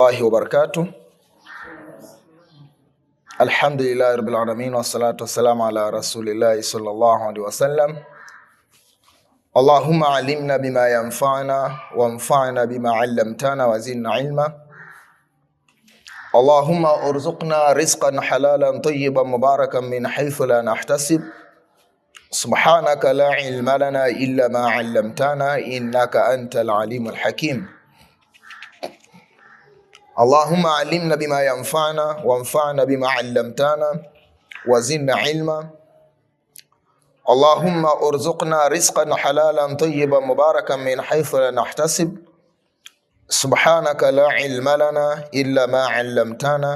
الله وبركاته. الحمد لله رب العالمين والصلاة والسلام على رسول الله صلى الله عليه وسلم. اللهم علمنا بما ينفعنا وانفعنا بما علمتنا وزدنا علما. اللهم ارزقنا رزقا حلالا طيبا مباركا من حيث لا نحتسب. سبحانك لا علم لنا إلا ما علمتنا إنك أنت العليم الحكيم. اللهم علمنا بما ينفعنا وانفعنا بما علمتنا وزدنا علما. اللهم ارزقنا رزقا حلالا طيبا مباركا من حيث لا نحتسب. سبحانك لا علم لنا إلا ما علمتنا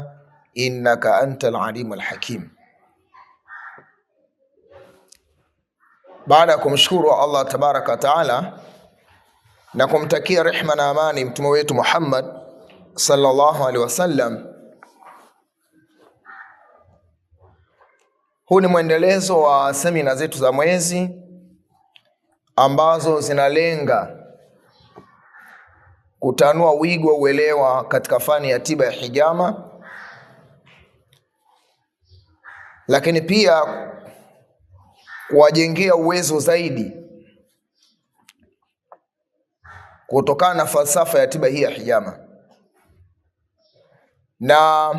إنك أنت العليم الحكيم. Baada ya kumshukuru Allah tabaraka wa taala na kumtakia rehma na amani mtume wetu Muhammad sallallahu alaihi wasallam, huu ni mwendelezo wa semina zetu za mwezi ambazo zinalenga kutanua wigo wa uelewa katika fani ya tiba ya hijama, lakini pia kuwajengea uwezo zaidi kutokana na falsafa ya tiba hii ya hijama. Na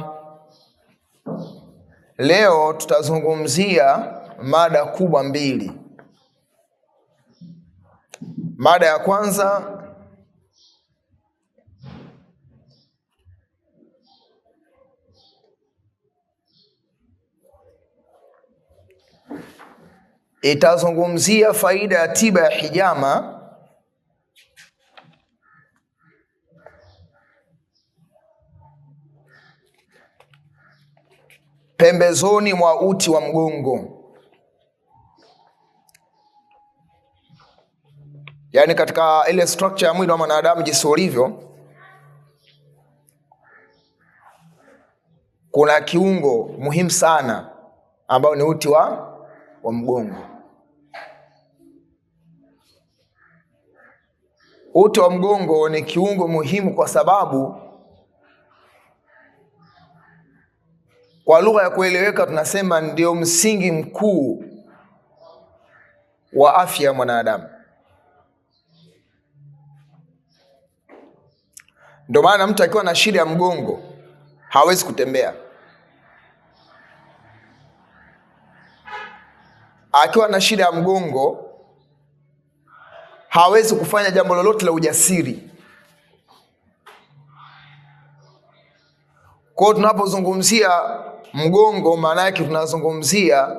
leo tutazungumzia mada kubwa mbili. Mada ya kwanza itazungumzia faida ya tiba ya hijama pembezoni mwa uti wa mgongo. Yaani katika ile structure ya mwili wa mwanadamu jinsi ulivyo, kuna kiungo muhimu sana ambao ni uti wa mgongo. Uti wa mgongo ni kiungo muhimu kwa sababu kwa lugha ya kueleweka tunasema ndio msingi mkuu wa afya ya mwanadamu. Ndio maana mtu akiwa na shida ya mgongo hawezi kutembea. Akiwa na shida ya mgongo hawezi kufanya jambo lolote la ujasiri. Kwa tunapozungumzia mgongo, maana yake tunazungumzia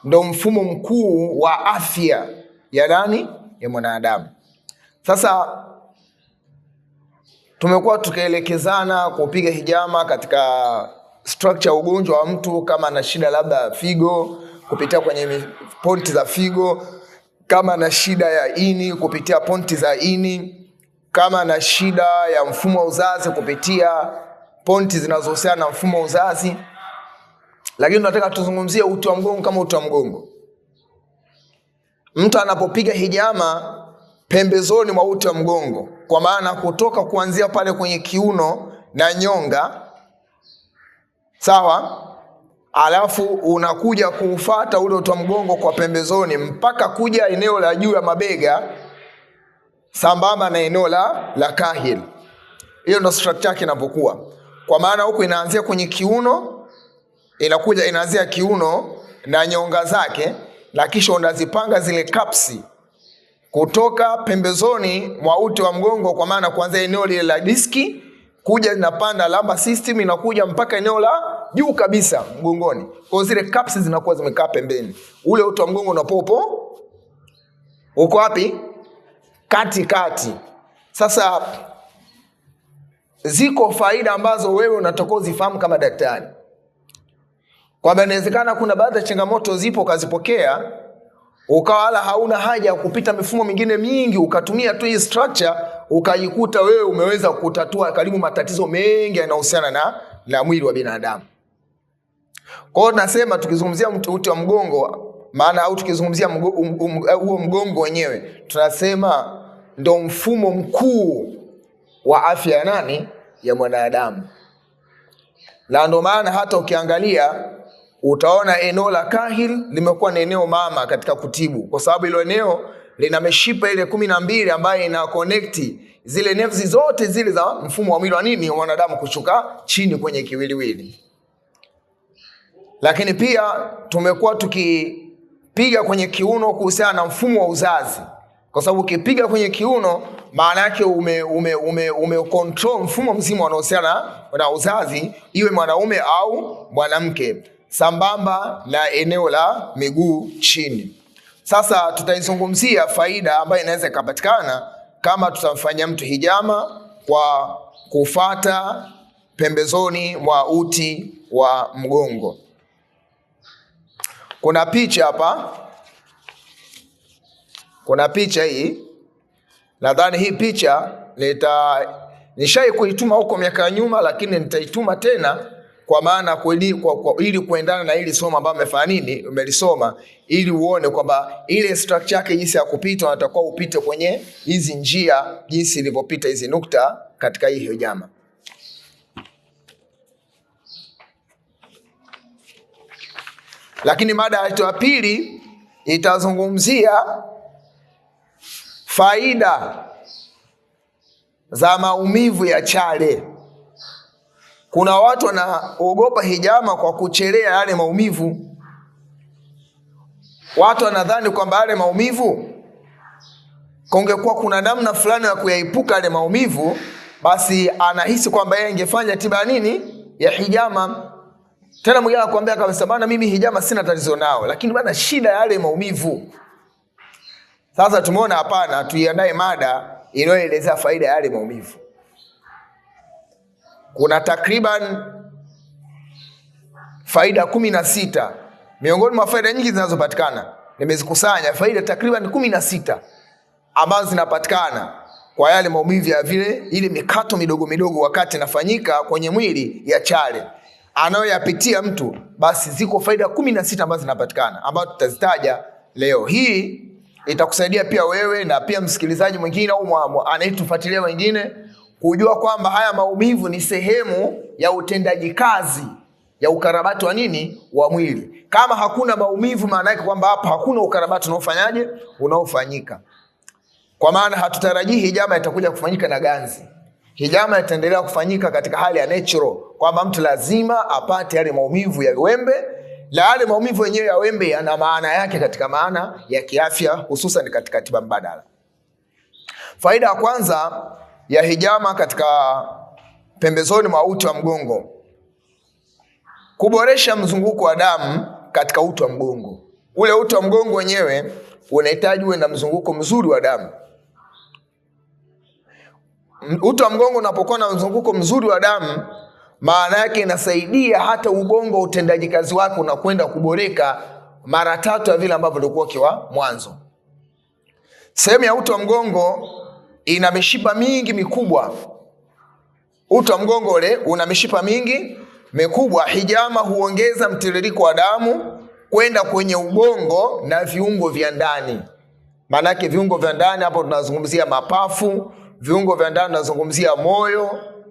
ndo mfumo mkuu wa afya ya nani? Ya mwanadamu. Sasa tumekuwa tukielekezana kupiga hijama katika structure ya ugonjwa wa mtu, kama ana shida labda figo kupitia kwenye ponti za figo, kama ana shida ya ini kupitia ponti za ini, kama ana shida ya mfumo wa uzazi kupitia ponti zinazohusiana na mfumo wa uzazi. Lakini tunataka tuzungumzie uti wa mgongo kama uti wa mgongo. Mtu anapopiga hijama pembezoni mwa uti wa mgongo, kwa maana kutoka kuanzia pale kwenye kiuno na nyonga, sawa, alafu unakuja kufuata ule uti wa mgongo kwa pembezoni mpaka kuja eneo la juu ya mabega sambamba na eneo la kahil. Hiyo ndo structure yake inapokuwa. Kwa maana huku inaanzia kwenye kiuno, inakuja inaanzia kiuno na nyonga zake, na kisha unazipanga zile kapsi kutoka pembezoni mwa uti wa mgongo, kwa maana kuanzia eneo lile la diski kuja inapanda lumbar system, inakuja mpaka eneo la juu kabisa mgongoni. Kwa zile kapsi zinakuwa zimekaa pembeni. Ule uti wa mgongo unapopo uko wapi? Kati. Sasa ziko faida ambazo wewe unatakiwa uzifahamu kama daktari. Kwamba inawezekana kuna baadhi ya changamoto zipo kazipokea, ukawa wala hauna haja ya kupita mifumo mingine mingi, ukatumia tu hii structure, ukajikuta wewe umeweza kutatua karibu matatizo mengi yanayohusiana na mwili wa binadamu. Kwa hiyo nasema tukizungumzia uti wa mgongo, maana au tukizungumzia huo mgongo wenyewe, tunasema ndo mfumo mkuu wa afya ya nani? Ya mwanadamu. Na ndio maana hata ukiangalia utaona eneo la kahil limekuwa ni eneo mama katika kutibu, kwa sababu hilo eneo lina mishipa ile 12 ambayo ina connect zile nerves zote zile za mfumo wa mwili wa nini wa mwanadamu kushuka chini kwenye kiwiliwili. Lakini pia tumekuwa tukipiga kwenye kiuno kuhusiana na mfumo wa uzazi, kwa sababu ukipiga kwenye kiuno maana yake ume control mfumo mzima unaohusiana na uzazi, iwe mwanaume au mwanamke, sambamba na eneo la miguu chini. Sasa tutaizungumzia faida ambayo inaweza kupatikana kama tutamfanyia mtu hijama kwa kufata pembezoni mwa uti wa mgongo. Kuna picha hapa. Kuna picha hii. Nadhani hii picha nishai kuituma huko miaka nyuma, lakini nitaituma tena kwa maana ili kuendana na ili somo ambalo umefanya nini, umelisoma, ili uone kwamba ile structure yake jinsi ya kupita, unatakiwa upite kwenye hizi njia jinsi ilivyopita hizi nukta katika hii hijama. Lakini mada ya pili itazungumzia faida za maumivu ya chale. Kuna watu wanaogopa hijama kwa kuchelea yale maumivu. Watu wanadhani kwamba yale maumivu, kungekuwa kuna namna fulani ya kuyaepuka yale maumivu, basi anahisi kwamba yeye angefanya tiba nini ya hijama. Tena mwingine anakuambia kabisa, bana mimi hijama sina tatizo nao, lakini bana shida yale maumivu. Sasa tumeona hapana, tuiandae mada inayoelezea faida ya yale maumivu. Kuna takriban faida 16. Miongoni mwa faida nyingi zinazopatikana nimezikusanya faida takriban 16 ambazo zinapatikana kwa yale maumivu ya vile ile mikato midogo midogo wakati inafanyika kwenye mwili ya chale anayoyapitia mtu. Basi ziko faida 16 ambazo zinapatikana ambazo tutazitaja leo. Hii itakusaidia pia wewe na pia msikilizaji mwingine au anayetufuatilia wengine kujua kwamba haya maumivu ni sehemu ya utendaji kazi ya ukarabati wa nini wa mwili. Kama hakuna maumivu, maana yake kwamba hapa hakuna ukarabati unaofanyaje unaofanyika. Kwa maana hatutarajii hijama itakuja kufanyika na ganzi. Hijama itaendelea kufanyika katika hali ya natural, kwamba mtu lazima apate yale maumivu ya wembe, na yale maumivu yenyewe ya wembe yana maana yake katika maana ya kiafya, hususan katika tiba mbadala. Faida ya kwanza ya hijama katika pembezoni mwa uti wa mgongo: kuboresha mzunguko wa damu katika uti wa mgongo. Ule uti wa mgongo wenyewe unahitaji uwe na mzunguko mzuri wa damu. Uti wa mgongo unapokuwa na mzunguko mzuri wa damu, maana yake inasaidia hata ubongo utendaji kazi wake unakwenda kuboreka mara 3 ya vile ambavyo ulikuwa kwa mwanzo. Sehemu ya uti wa mgongo ina mishipa mingi mikubwa. Uti wa mgongo ule una mishipa mingi mikubwa. Hijama huongeza mtiririko wa damu kwenda kwenye ubongo na viungo vya ndani. Maana yake viungo vya ndani hapo tunazungumzia mapafu, viungo vya ndani tunazungumzia moyo,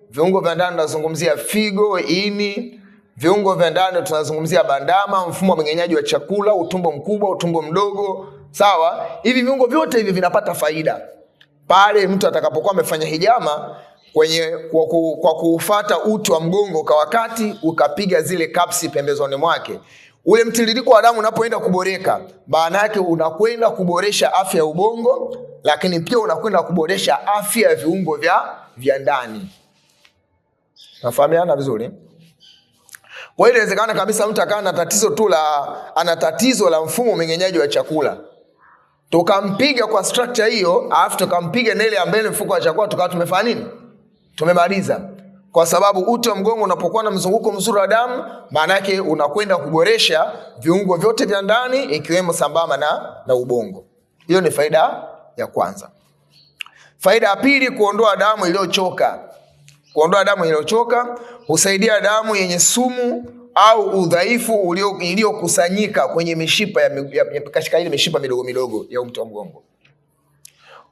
viungo vya ndani tunazungumzia figo, ini, viungo vya ndani tunazungumzia bandama, mfumo wa mmeng'enyaji wa chakula, utumbo mkubwa, utumbo mdogo. Sawa? Hivi viungo vyote hivi vinapata faida pale mtu atakapokuwa amefanya hijama kwa kufuata uti wa mgongo kwa wakati, ukapiga zile kapsi pembezoni mwake. Ule mtiririko wa damu unapoenda kuboreka, maana yake unakwenda kuboresha afya ya ubongo, lakini pia unakwenda kuboresha afya ya viungo vya ndani. Nafahamiana vizuri? Kwa hiyo inawezekana kabisa mtu akawa ana tatizo la mfumo mmeng'enyaji wa chakula. Tukampiga kwa structure hiyo, alafu tukampiga na ile ya mbele mfuko wa chakula, tukawa tumefanya nini? Tumemaliza. Kwa sababu uti wa mgongo unapokuwa na mzunguko mzuri wa damu, maana yake unakwenda kuboresha viungo vyote vya ndani ikiwemo sambamba na ubongo. Hiyo ni faida ya kwanza. Faida ya pili, kuondoa damu iliyochoka. Kuondoa damu iliyochoka husaidia damu yenye sumu au udhaifu iliyokusanyika kwenye mishipa katika ile mishipa midogo midogo ya uti wa mgongo.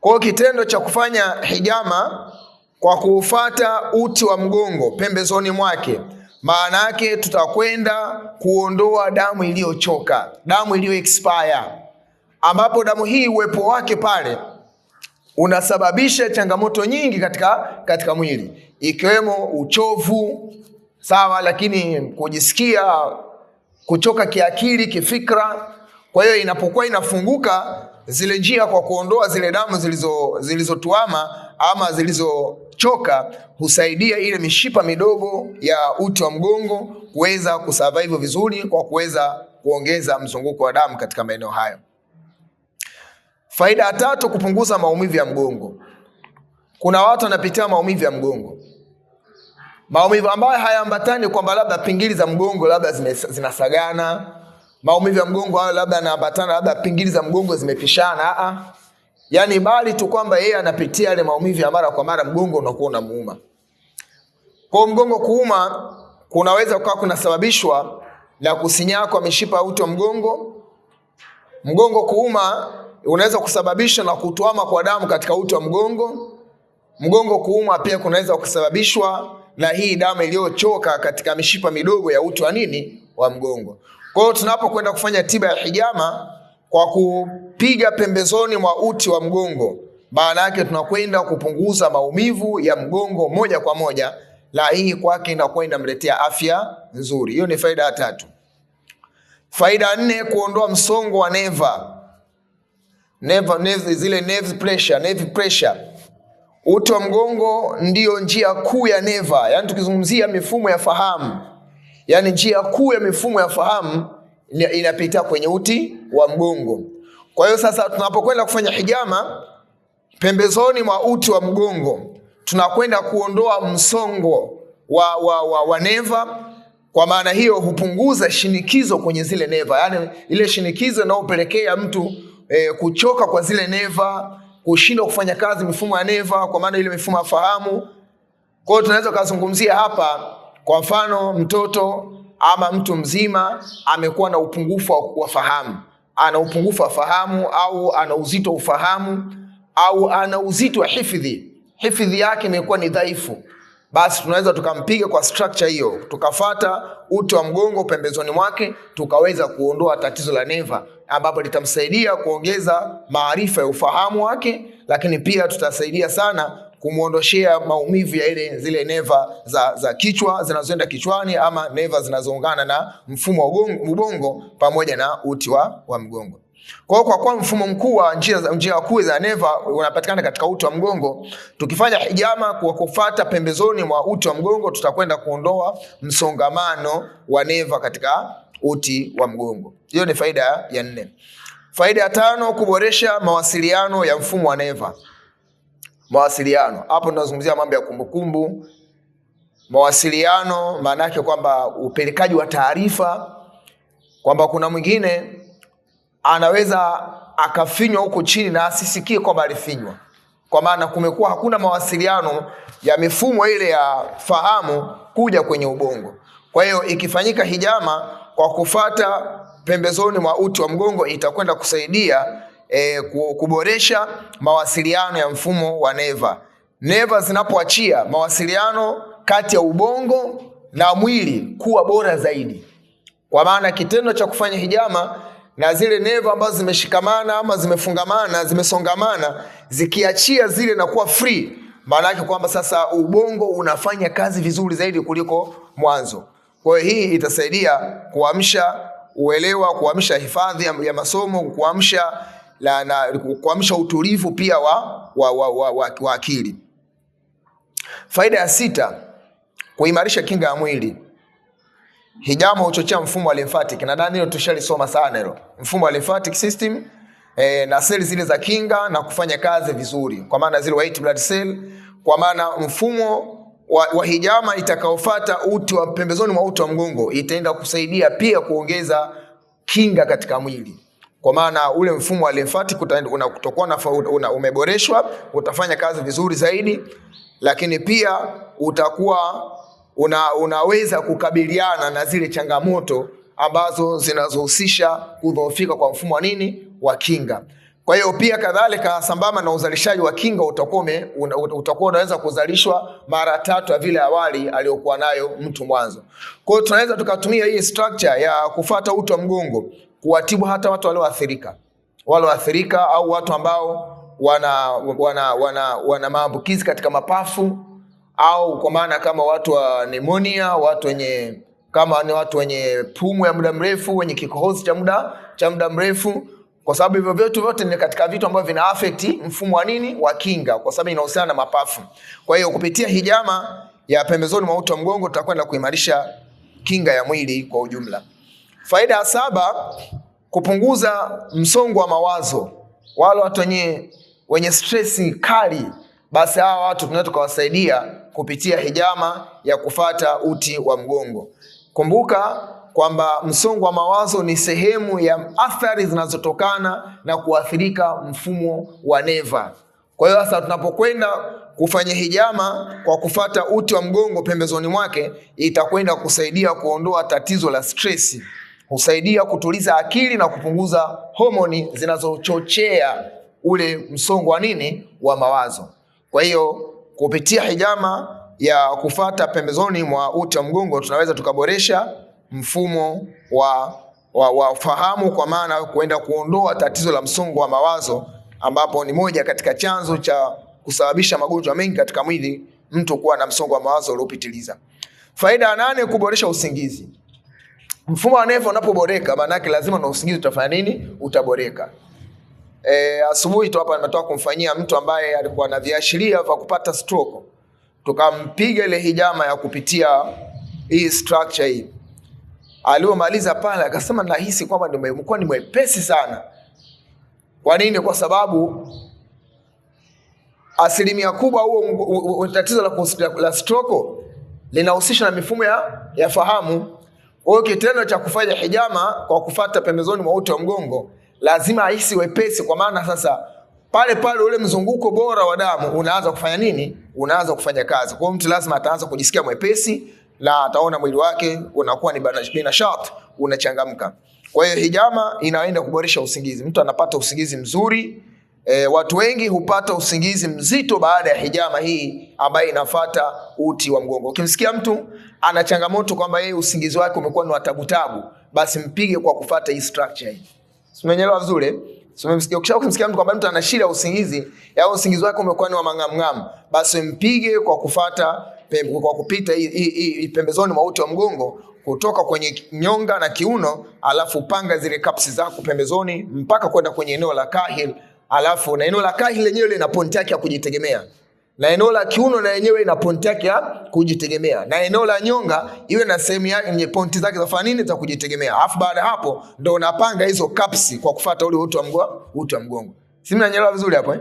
Kwa hiyo kitendo cha kufanya hijama kwa kuufata uti wa mgongo pembezoni mwake, maana yake tutakwenda kuondoa damu iliyochoka, damu iliyo expire, ambapo damu hii uwepo wake pale unasababisha changamoto nyingi katika mwili, ikiwemo uchovu, sawa, lakini kujisikia kuchoka kiakili, kifikra. Kwa hiyo inapokuwa inafunguka zile njia kwa kuondoa zile damu zilizotuama ama zilizochoka, husaidia ile mishipa midogo ya uti wa mgongo kuweza kusurvive vizuri, kwa kuweza kuongeza mzunguko wa damu katika maeneo hayo. Faida ya tatu, kupunguza maumivu ya mgongo. Kuna watu wanapitia maumivu ya mgongo, maumivu ambayo hayaambatani kwamba labda pingili za mgongo labda zinasagana, maumivu ya mgongo hayo labda yanaambatana labda pingili za mgongo zimepishana, yani bali tu kwamba yeye anapitia ile maumivu ya mara kwa mara, mgongo unakuwa unamuuma. Kwa mgongo kuuma kunaweza kuwa kunasababishwa na kusinyaa kwa mishipa ya uti wa mgongo. Mgongo kuuma unaweza kusababishwa na kutuama kwa damu katika uti wa mgongo. Mgongo kuuma pia kunaweza kusababishwa na hii damu iliyochoka katika mishipa midogo ya uti wa mgongo. Kwa hiyo tunapokwenda kufanya tiba ya hijama kwa kupiga pembezoni mwa uti wa mgongo, maana yake tunakwenda kupunguza maumivu ya mgongo moja kwa moja, na hii kwake inakuwa inamletea afya nzuri. Hiyo ni faida ya tatu. Faida ya nne, kuondoa msongo wa neva. Zile nerve pressure. Uti wa mgongo ndiyo njia kuu ya neva, yani tukizungumzia mifumo ya fahamu, yani njia kuu ya mifumo ya fahamu inapita kwenye uti wa mgongo. Kwa hiyo sasa tunapokwenda kufanya hijama pembezoni mwa uti wa mgongo, tunakwenda kuondoa msongo wa neva. Kwa maana hiyo hupunguza shinikizo kwenye zile neva, yani ile shinikizo inayopelekea mtu kuchoka kwa zile neva, kushindwa kufanya kazi mifumo ya neva, kwa maana ile mifumo ya fahamu. Kwa hiyo tunaweza kuzungumzia hapa, kwa mfano mtoto ama mtu mzima amekuwa na upungufu wa fahamu, ana upungufu wa fahamu au ana uzito wa ufahamu au ana uzito wa hifadhi yake imekuwa ni dhaifu, basi tunaweza tukampiga kwa structure hiyo, tukafata uti wa mgongo pembezoni mwake, tukaweza kuondoa tatizo la neva, ambapo litamsaidia kuongeza maarifa ya ufahamu wake, lakini pia tutasaidia sana kumuondoshea maumivu ya zile neva za kichwa zinazoenda kichwani, ama neva zinazoungana na mfumo wa ubongo pamoja na uti wa mgongo. Kwa kuwa mfumo mkuu wa njia kuu za neva unapatikana katika uti wa mgongo, tukifanya hijama kwa kufuata pembezoni mwa uti wa mgongo, tutakwenda kuondoa msongamano wa neva katika uti wa mgongo. Hiyo ni faida ya nne. Faida ya tano, kuboresha mawasiliano ya mfumo wa neva. Mawasiliano, hapo tunazungumzia mambo ya kumbukumbu. Mawasiliano maana yake kwamba upelekaji wa taarifa, kwamba kuna mwingine anaweza akafinywa huko chini na asisikie kwamba alifinywa, kwa maana kumekuwa hakuna mawasiliano ya mifumo ile ya fahamu kuja kwenye ubongo. Kwa hiyo ikifanyika hijama kwa kufata pembezoni mwa uti wa mgongo, itakwenda kusaidia kuboresha mawasiliano ya mfumo wa neva. Neva zinapoachia, mawasiliano kati ya ubongo na mwili kuwa bora zaidi, kwa maana kitendo cha kufanya hijama na zile neva ambazo zimeshikamana ama zimefungamana, zimesongamana, zikiachia zile na kuwa free, maana yake kwamba sasa ubongo unafanya kazi vizuri zaidi kuliko mwanzo. Kwa hiyo hii itasaidia kuamsha uelewa, kuamsha hifadhi ya masomo, kuamsha utulivu pia wa akili. Faida ya sita, kuimarisha kinga ya mwili. Hijama huchochea mfumo wa lymphatic, na ndani hilo tushalisoma sana hilo. Mfumo wa lymphatic system na seli zile za kinga na kufanya kazi vizuri, kwa maana zile white blood cell, kwa maana mfumo wa hijama itakaofuata pembezoni mwa uti wa mgongo itaenda kusaidia pia kuongeza kinga katika mwili, kwa maana ule mfumo wa lymphatic utakuwa umeboreshwa, utafanya kazi vizuri zaidi, lakini pia utakuwa unaweza kukabiliana na zile changamoto ambazo zinazohusisha kudhoofika kwa mfumo wa kinga. Kwa hiyo pia kadhalika sambamba na uzalishaji wa kinga utakuwa unaweza kuzalishwa mara 3 ya vile awali aliyokuwa nayo mtu mwanzo. Kwa hiyo tunaweza tukatumia hii structure ya kufuata uti wa mgongo kuwatibu hata watu walioathirika au watu ambao wana maambukizi katika mapafu, au kwa maana kama watu wa pneumonia, watu wenye pumu ya muda mrefu, wenye kikohozi cha muda mrefu, kwa sababu hivyo vyote ni katika vitu ambavyo vina affect mfumo wa kinga, kwa sababu inahusiana na mapafu. Kwa hiyo kupitia hijama ya pembezoni mwa uti wa mgongo tutakwenda kuimarisha kinga ya mwili kwa ujumla. Faida ya 7, kupunguza msongo wa mawazo. Wale watu wenye stress kali, basi hawa watu tunaweza tukawasaidia kupitia hijama ya kufata uti wa mgongo. Kumbuka kwamba msongo wa mawazo ni sehemu ya athari zinazotokana na kuathirika mfumo wa neva. Kwa hiyo sasa tunapokwenda kufanya hijama kwa kufata uti wa mgongo pembezoni mwake, itakwenda kusaidia kuondoa tatizo la stress, husaidia kutuliza akili na kupunguza homoni zinazochochea ule msongo wa mawazo. Kwa hiyo kupitia hijama ya kufata pembezoni mwa uti wa mgongo tunaweza tukaboresha mfumo wa fahamu, kwa maana kuenda kuondoa tatizo la msongo wa mawazo, ambapo ni moja katika chanzo cha kusababisha magonjwa mengi katika mwili, mtu kuwa na msongo wa mawazo uliopitiliza. Faida ya 8, kuboresha usingizi. Mfumo wa neva unapoboreka, maana yake lazima na usingizi utafanya nini? Utaboreka. Asubuhi tu hapa nimetoka kumfanyia mtu ambaye alikuwa na viashiria vya kupata stroke. Tukampiga ile hijama ya kupitia hii structure hii. Alipomaliza pale akasema nahisi kwamba nimekuwa ni mwepesi sana. Kwa nini? Kwa sababu asilimia kubwa huo tatizo la stroke linahusisha na mifumo ya fahamu. Kwa hiyo kitendo cha kufanya hijama kwa kufuata pembezoni mwa uti wa mgongo lazima ahisi wepesi, kwa maana sasa pale ule mzunguko bora wa damu unaanza kufanya nini? Unaanza kufanya kazi. Kwa hiyo mtu lazima ataanza kujisikia mwepesi na ataona mwili wake unakuwa ni binashat, unachangamka. Kwa hiyo hijama inaenda kuboresha usingizi. Mtu anapata usingizi mzuri. Watu wengi hupata usingizi mzito baada ya hijama hii ambayo inafuata uti wa mgongo. Ukimsikia mtu ana changamoto kwamba yeye usingizi wake umekuwa ni wa tabu, basi mpige kwa kufuata hii structure hii. Umeelewa vizuri? Ukimsikia mtu kwamba mtu ana shida ya usingizi, au usingizi wake umekuwa ni wa mang'amng'am, basi mpige kwa kupita hii pembezoni mwa uti wa mgongo kutoka kwenye nyonga na kiuno, alafu panga zile kapsi zako pembezoni mpaka kwenda kwenye eneo la kahil. Alafu na eneo la kahil lenyewe lina point yake ya kujitegemea, na eneo la kiuno na yenyewe ina point yake ya kujitegemea, na eneo la nyonga iwe na sehemu yake yenye point zake za kufanya nini, za kujitegemea. Alafu baada hapo ndio unapanga hizo kapsi kwa kufuata ule uti wa mgongo. Si mnanielewa vizuri hapo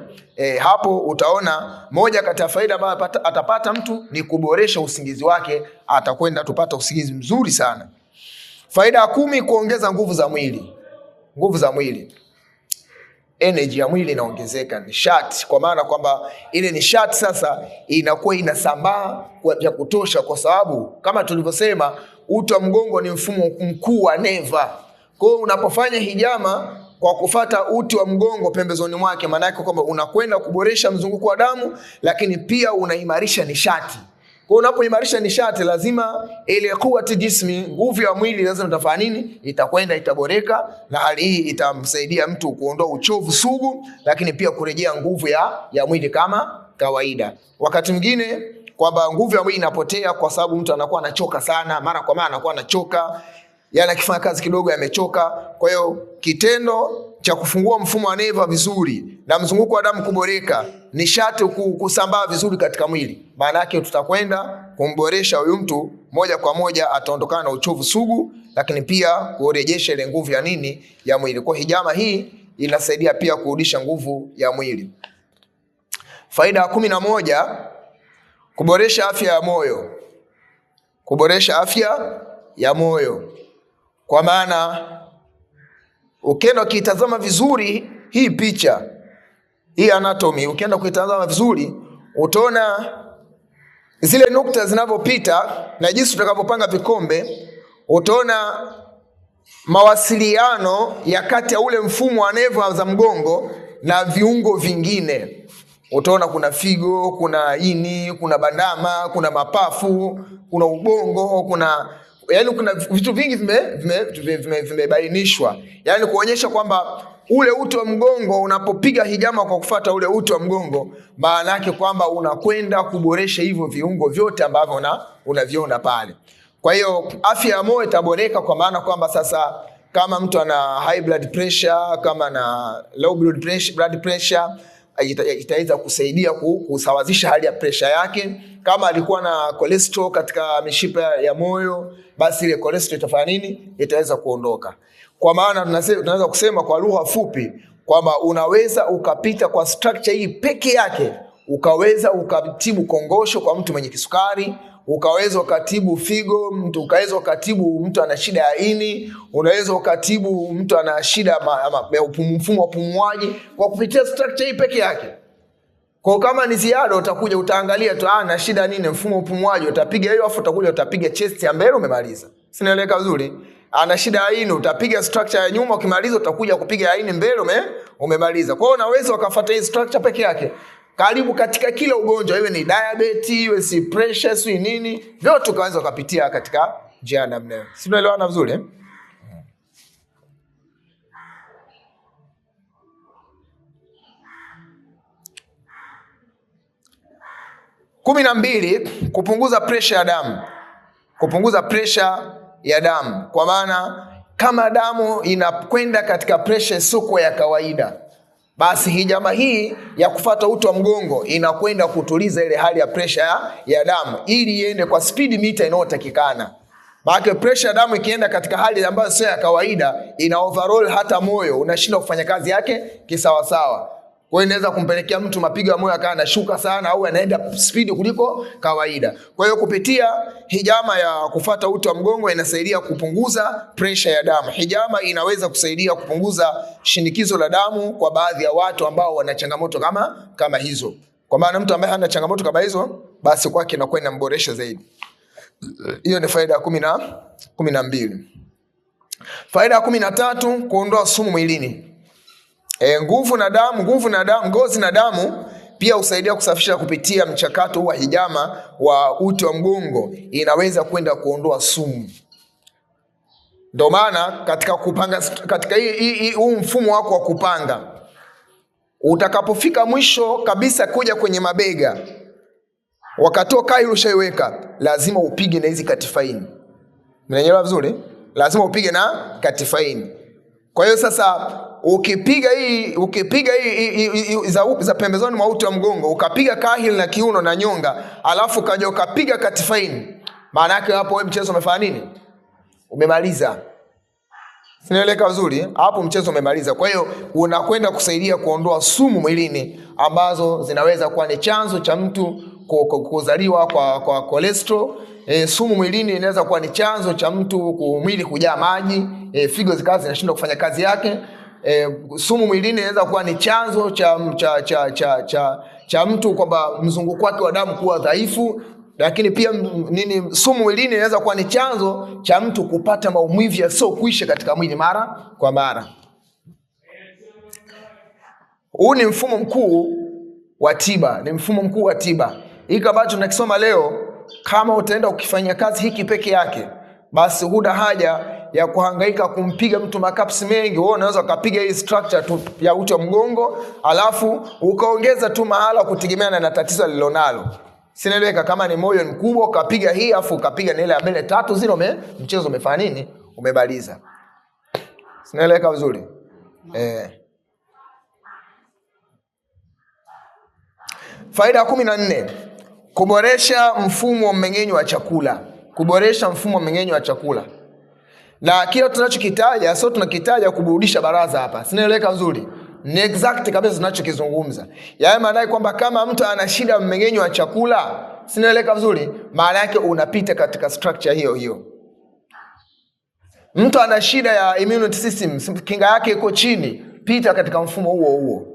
hapo utaona moja kati ya faida ambayo atapata mtu ni kuboresha usingizi wake, atakwenda tupata usingizi mzuri sana. Faida ya 10, kuongeza nguvu za mwili. Nguvu za mwili, energy ya mwili inaongezeka, nishati, kwa maana kwamba ile nishati sasa inakuwa inasambaa kwa kutosha, kwa sababu kama tulivyosema uti wa mgongo ni mfumo mkuu wa neva. Kwa hiyo unapofanya hijama kwa kufata uti wa mgongo pembezoni mwake, maana yake kwamba unakwenda kuboresha mzunguko wa damu, lakini pia unaimarisha nishati. Kwa unapoimarisha nishati, lazima ile quwwati jismi, nguvu ya mwili, lazima utafanya nini? Itakwenda itaboreka, na hali hii itamsaidia mtu kuondoa uchovu sugu, lakini pia kurejea nguvu ya mwili kama kawaida. Wakati mwingine kwamba nguvu ya mwili inapotea kwa sababu mtu anakuwa anachoka sana, mara kwa mara anakuwa anachoka, yana akifanya kazi kidogo yamechoka. Kwa hiyo kitendo cha kufungua mfumo wa neva vizuri na mzunguko wa damu kuboreka, nishati kusambaa vizuri katika mwili, maana yake tutakwenda kumboresha huyu mtu moja kwa moja, ataondokana na uchovu sugu, lakini pia kurejesha ile nguvu ya mwili. Kwa hijama hii inasaidia pia kurudisha nguvu ya mwili. Faida ya 11, kuboresha afya ya moyo. Kuboresha afya ya moyo, kwa maana ukienda ukitazama vizuri hii picha, hii anatomy, ukienda kuitazama vizuri utaona zile nukta zinavyopita na jinsi utakavyopanga vikombe. Utaona mawasiliano ya kati ya ule mfumo wa neva za mgongo na viungo vingine. Utaona kuna figo, kuna ini, kuna bandama, kuna mapafu, kuna ubongo, kuna vitu vingi vimebainishwa. Yaani kuonyesha kwamba ule uti wa mgongo unapopiga hijama kwa kufuata ule uti wa mgongo, maana yake kwamba unakwenda kuboresha hivyo viungo vyote ambavyo unaviona pale. Kwa hiyo afya ya moyo itaboreka, kwa maana kwamba sasa kama mtu ana high blood pressure, kama ana low blood pressure, itaweza kusaidia kusawazisha hali ya pressure yake. Kama alikuwa na cholesterol katika mishipa ya moyo, basi ile cholesterol itafanya nini? Itaweza kuondoka. Kwa maana tunaweza kusema kwa lugha fupi kwamba unaweza ukapita kwa structure hii peke yake, ukaweza ukatibu kongosho kwa mtu mwenye kisukari, ukaweza ukatibu figo, ukaweza ukatibu mtu ana shida ya ini, unaweza ukatibu mtu ana shida ya mfumo wa upumuaji kwa kupitia structure hii peke yake. Kwa kama ni ziada utakuja utaangalia tu ana shida nini mfumo wa upumuaji, utapiga hiyo afu utakuja utapiga chest ya mbele, umemaliza. Sinaeleka vizuri? Ana shida ya ini, utapiga structure ya nyuma, ukimaliza utakuja kupiga ya ini mbele, umemaliza. Kwa hiyo unaweza ukafuata hii structure peke yake. Karibu katika kila ugonjwa, iwe ni diabetes, iwe si pressure, si nini, vyote ukaweza kupitia katika njia namna hiyo. Si unaelewana vizuri eh? 12, kupunguza pressure ya damu. Kupunguza pressure ya damu kwa maana kama damu inakwenda katika pressure soko ya kawaida, basi hijama hii ya kufuata uti wa mgongo inakwenda kutuliza ile hali ya pressure ya damu ili iende kwa speed meter inayotakikana. Maana pressure ya damu ikienda katika hali ambayo sio ya kawaida, ina overall hata moyo unashindwa kufanya kazi yake kisawa sawa. Kwa hiyo inaweza kumpelekea mtu mapigo ya moyo akawa anashuka sana au anaenda speed kuliko kawaida. Kwa hiyo kupitia hijama ya kufuata uti wa mgongo inasaidia kupunguza pressure ya damu. Hijama inaweza kusaidia kupunguza shinikizo la damu kwa baadhi ya watu ambao wana changamoto kama hizo. Kwa maana mtu ambaye hana changamoto kama hizo, basi kwake inakuwa inamboresha zaidi. Hiyo ni faida ya 12. Faida ya 13, kuondoa sumu mwilini. Ngozi na damu pia husaidia kusafisha kupitia mchakato wa hijama wa uti wa mgongo, inaweza kwenda kuondoa sumu. Ndio maana katika kupanga, katika huu mfumo wako wa kupanga, utakapofika mwisho kabisa kuja kwenye mabega, wakati kai ushaiweka, lazima upige na hizi katifaini. Mnaelewa vizuri? Lazima upige na katifaini. Kwa hiyo sasa ukipiga hii za pembezoni mwa uti wa mgongo, ukapiga kahil na kiuno na nyonga, alafu kaja ukapiga katifaini, maana yake hapo wewe mchezo umefanya nini? Umemaliza. Sinaeleka vizuri? Hapo mchezo umemaliza. Kwa hiyo unakwenda kusaidia kuondoa sumu mwilini ambazo zinaweza kuwa ni chanzo cha mtu kuzaliwa kwa cholesterol. Sumu mwilini inaweza kuwa ni chanzo cha mtu mwili kujaa maji, figo zikawa zinashindwa kufanya kazi yake. Sumu mwilini inaweza kuwa ni chanzo cha mtu kwamba mzunguko wake wa damu kuwa dhaifu. Lakini pia sumu mwilini inaweza kuwa ni chanzo cha mtu kupata maumivu yasio kuisha katika mwili mara kwa mara. Huu ni mfumo mkuu wa tiba. Hiki ambacho tunakisoma leo, kama utaenda ukifanya kazi hiki peke yake, basi huna haja ya kuhangaika kumpiga mtu makapsi mengi. Wewe unaweza kupiga hii structure tu ya uti wa mgongo, alafu ukaongeza tu mahala kutegemeana na tatizo lililonalo. Sinaeleka kama ni moyo mkubwa ukapiga hii afu ukapiga na ile ya mbele 3 zero, mchezo umefanya nini? Umebaliza. Sinaeleka vizuri? Faida ya 14, kuboresha mfumo wa mmeng'enyo wa chakula. Na kile tunachokitaja sio tunakitaja kuburudisha baraza hapa. Sinaeleka vizuri? Ni exact kabisa tunachokizungumza. Yaani maana kwamba kama mtu ana shida ya mmeng'enyo wa chakula, sinaeleka vizuri, maana yake unapita katika structure hiyo. Mtu ana shida ya immune system, kinga yake iko chini, pita katika mfumo huo.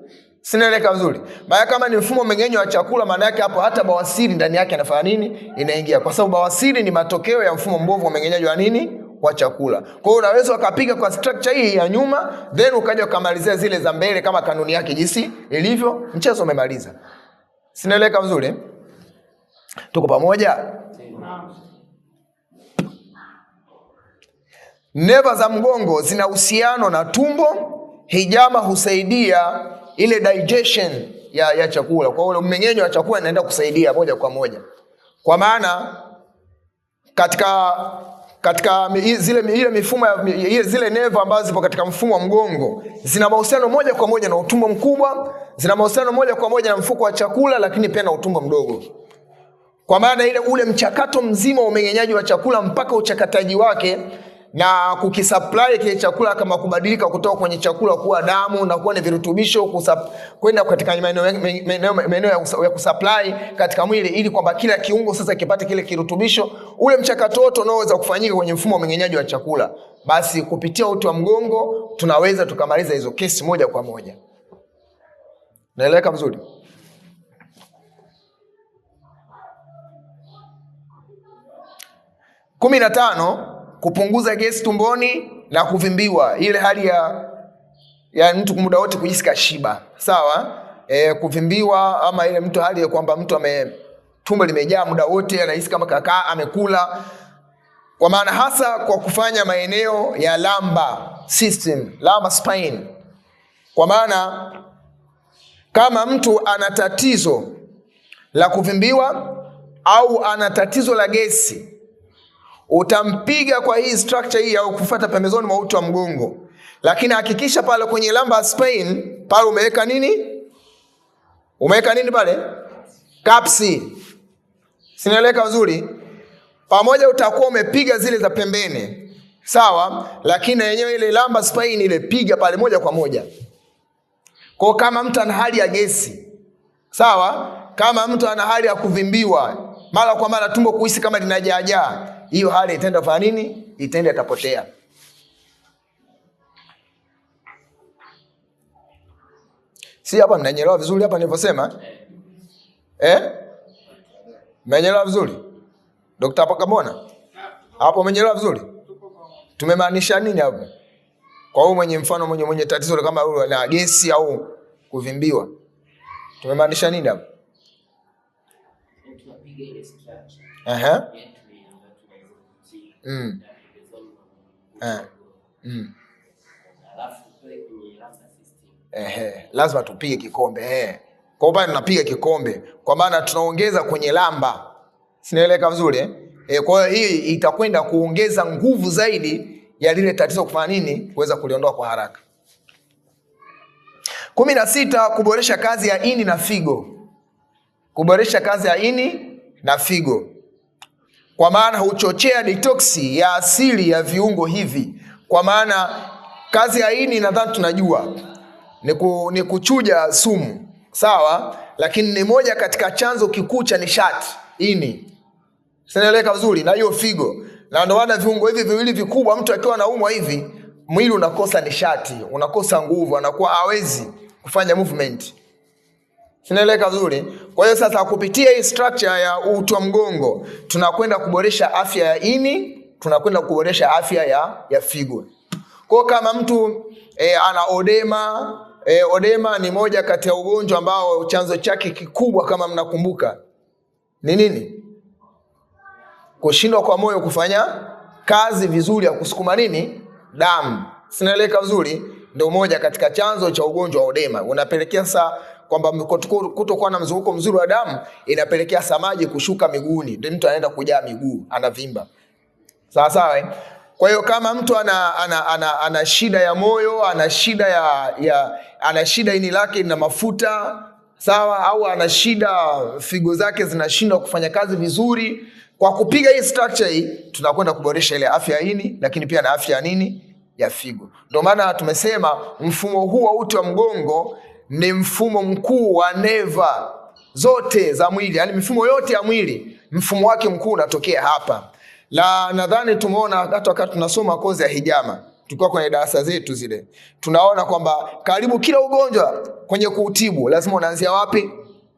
Sinaeleka vizuri? Maana kama ni mfumo mmeng'enyo wa chakula, maana yake hapo hata bawasiri ndani yake anafanya nini? Inaingia. Kwa sababu bawasiri ni matokeo ya mfumo mbovu wa mmeng'enyo wa nini? wa chakula. Kwa hiyo unaweza ukapiga kwa structure hii ya nyuma, then ukaja ukamalizia zile za mbele kama kanuni yake jinsi ilivyo, mchezo umemaliza. Sinaeleka vizuri? Tuko pamoja? Neva za mgongo zina uhusiano na tumbo. Hijama husaidia ile digestion ya chakula. Kwa hiyo mmeng'enyo wa chakula inaenda kusaidia moja kwa moja. Kwa maana katika ile mifumo zile neva ambazo zipo katika mfumo wa mgongo zina mahusiano moja kwa moja na utumbo mkubwa, zina mahusiano moja kwa moja na mfuko wa chakula, lakini pia na utumbo mdogo. Kwa maana ule mchakato mzima wa umeng'enyaji wa chakula mpaka uchakataji wake na kukisupply kile chakula, kama kubadilika kutoka kwenye chakula kuwa damu na kuwa ni virutubisho kwenda katika maeneo ya kusupply katika mwili, ili kwamba kila kiungo sasa kipate kile kirutubisho. Ule mchakato wote unaoweza kufanyika kwenye mfumo wa mmeng'enyaji wa chakula, basi kupitia uti wa mgongo tunaweza tukamaliza hizo kesi moja kwa moja. Naeleweka vizuri? Kumi na tano, kupunguza gesi tumboni na kuvimbiwa, ile hali ya mtu muda wote kujisikia kashiba. Sawa? Kuvimbiwa ama ile mtu hali ya kwamba mtu tumbo limejaa muda wote, anahisi kama kakaa amekula. Kwa maana hasa kwa kufanya maeneo ya lumbar system, lumbar spine. Kwa maana kama mtu ana tatizo la kuvimbiwa au ana tatizo la gesi, utampiga kwa hii structure hii au kufuata pembezoni mwa uti wa mgongo. Lakini hakikisha pale kwenye lumbar spine pale umeweka nini? Umeweka nini pale? Kapsi. Sinaeleka vizuri? Pamoja utakuwa umepiga zile za pembeni. Sawa? Lakini yenyewe ile lumbar spine ile piga pale moja kwa moja. Kwa kama mtu ana hali ya gesi. Sawa? Kama mtu ana hali ya kuvimbiwa, mara kwa mara tumbo kuhisi kama linajaa, hiyo hali itaenda kufanya nini? Itaenda itapotea. Si hapa mnanyelewa vizuri hapa nilivyosema? Mnanyelewa vizuri? Dr. Pakabona? Hapo mnanyelewa vizuri? Tumemaanisha nini hapo? Kwa huyo mwenye mfano mwenye tatizo kama huyo la gesi au kuvimbiwa. Tumemaanisha nini hapo? Tunapiga ile structure. Lazima tupige kikombe. Kwa upande tunapiga kikombe kwa maana tunaongeza kwenye lamba. Sinaeleka vizuri kwa hiyo hii itakwenda kuongeza nguvu zaidi ya lile tatizo kufanya nini? Kuweza kuliondoa kwa haraka. 16, kuboresha kazi ya ini na figo. Kuboresha kazi ya ini na figo. Kwa maana huchochea detoksi ya asili ya viungo hivi. Kwa maana kazi ya ini nadhani tunajua ni kuchuja sumu. Sawa? Lakini ni moja katika chanzo kikuu cha nishati ini. Sinaeleka vizuri? Na hiyo figo. Na ndio maana viungo hivi viwili vikubwa, mtu akiwa anaumwa hivi, mwili unakosa nishati, unakosa nguvu, anakuwa hawezi kufanya movement. Sinaeleka vizuri? Kwa hiyo sasa kupitia hii structure ya uti wa mgongo tunakwenda kuboresha afya ya ini, tunakwenda kuboresha afya ya figo. Kwa kama mtu ana odema, odema ni moja kati ya ugonjwa ambao chanzo chake kikubwa kama mnakumbuka ni nini? Kushindwa kwa moyo kufanya kazi vizuri ya kusukuma nini? Damu. Sinaeleka vizuri? Ndio moja katika chanzo cha ugonjwa wa odema. Unapelekea kwamba kutokuwa na mzunguko mzuri wa damu, inapelekea maji kushuka miguuni. Ndio mtu anaenda kujaa miguu, anavimba. Sawa sawa? Kwa hiyo kama mtu ana shida ya moyo, ana shida ini lake lina mafuta, sawa, au ana shida figo zake zinashindwa kufanya kazi vizuri, kwa kupiga hii structure hii tunakwenda kuboresha ile afya ya ini, lakini pia na afya ya nini? Ya figo. Ndio maana tumesema mfumo huu wa uti wa mgongo ni mfumo mkuu wa neva zote za mwili. Yaani mifumo yote ya mwili, mfumo wake mkuu unatokea hapa. Nadhani tumeona hata wakati tunasoma kozi ya hijama, tulikuwa kwenye darasa zetu zile, tunaona kwamba karibu kila ugonjwa kwenye kuutibu lazima unaanzia wapi?